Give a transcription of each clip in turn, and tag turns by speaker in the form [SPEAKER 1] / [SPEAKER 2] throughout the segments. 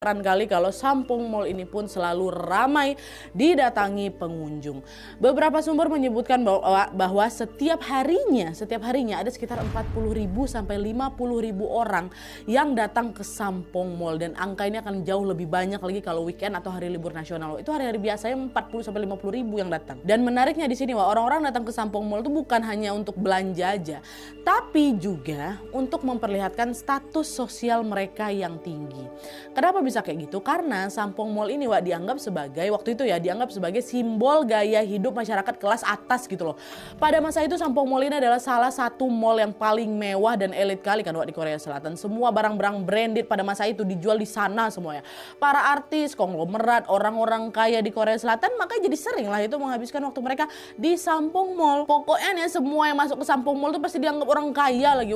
[SPEAKER 1] kebanyakan kali kalau Sampung Mall ini pun selalu ramai didatangi pengunjung. Beberapa sumber menyebutkan bahwa setiap harinya ada sekitar 40.000 sampai 50.000 orang yang datang ke Sampung Mall, dan angka ini akan jauh lebih banyak lagi kalau weekend atau hari libur nasional. Itu hari-hari biasanya 40 sampai 50.000 yang datang. Dan menariknya di sini orang-orang datang ke Sampung Mall itu bukan hanya untuk belanja aja, tapi juga untuk memperlihatkan status sosial mereka yang tinggi. Kenapa bisa kayak gitu? Karena Sampung Mall ini dianggap sebagai simbol gaya hidup masyarakat kelas atas gitu loh. Pada masa itu Sampung Mall ini adalah salah satu mall yang paling mewah dan elit kali kan di Korea Selatan. Semua barang-barang branded pada masa itu dijual di sana semuanya. Para artis, konglomerat, orang-orang kaya di Korea Selatan makanya jadi sering lah itu menghabiskan waktu mereka di Sampung Mall. Pokoknya nih semua yang masuk ke Sampung Mall itu pasti dianggap orang kaya lagi.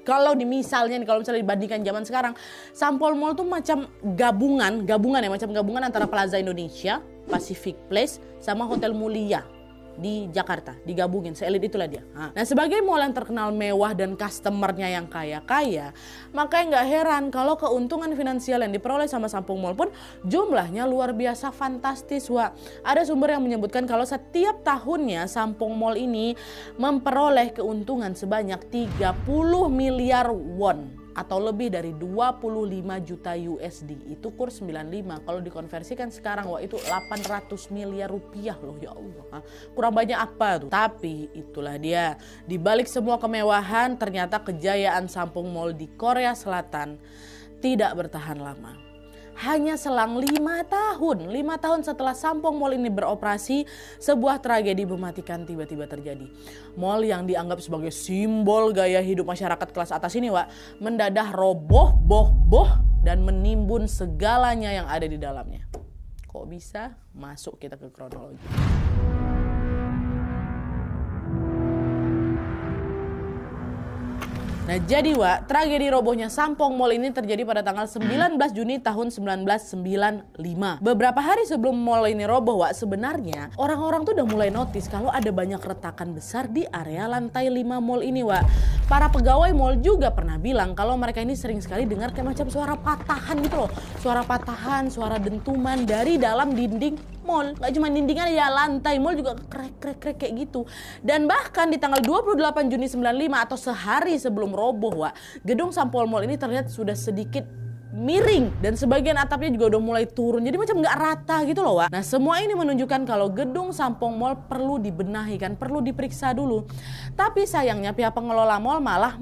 [SPEAKER 1] Kalau misalnya dibandingkan zaman sekarang, Sampung Mall tuh macam gabungan antara Plaza Indonesia, Pacific Place sama Hotel Mulia di Jakarta, digabungin, seelit itulah dia. Nah, sebagai mall yang terkenal mewah dan customernya yang kaya-kaya, makanya nggak heran kalau keuntungan finansial yang diperoleh sama Sampung Mall pun jumlahnya luar biasa fantastis. Ada sumber yang menyebutkan kalau setiap tahunnya Sampung Mall ini memperoleh keuntungan sebanyak 30 miliar won atau lebih dari 25 juta USD. Itu kurs 95. Kalau dikonversikan sekarang itu 800 miliar rupiah loh, ya Allah. Kurang banyak apa tuh? Tapi itulah dia. Di balik semua kemewahan, ternyata kejayaan Sampung Mall di Korea Selatan tidak bertahan lama. Hanya selang 5 tahun setelah Sampung Mall ini beroperasi, sebuah tragedi mematikan tiba-tiba terjadi. Mall yang dianggap sebagai simbol gaya hidup masyarakat kelas atas ini mendadak roboh, dan menimbun segalanya yang ada di dalamnya. Kok bisa? Masuk kita ke kronologi. Nah jadi tragedi robohnya Sampung Mall ini terjadi pada tanggal 19 Juni tahun 1995. Beberapa hari sebelum mall ini roboh sebenarnya orang-orang tuh udah mulai notice kalau ada banyak retakan besar di area lantai 5 mall ini Para pegawai mall juga pernah bilang kalau mereka ini sering sekali dengar kayak macam suara patahan gitu loh. Suara patahan, suara dentuman dari dalam dinding mall. Gak cuma dindingan ya, lantai mall juga krek kayak gitu. Dan bahkan di tanggal 28 Juni 95 atau sehari sebelum roboh gedung Sampung Mall ini terlihat sudah sedikit miring dan sebagian atapnya juga udah mulai turun, jadi macam nggak rata gitu loh Nah semua ini menunjukkan kalau gedung Sampung Mall perlu dibenahi kan, perlu diperiksa dulu. Tapi sayangnya pihak pengelola mall malah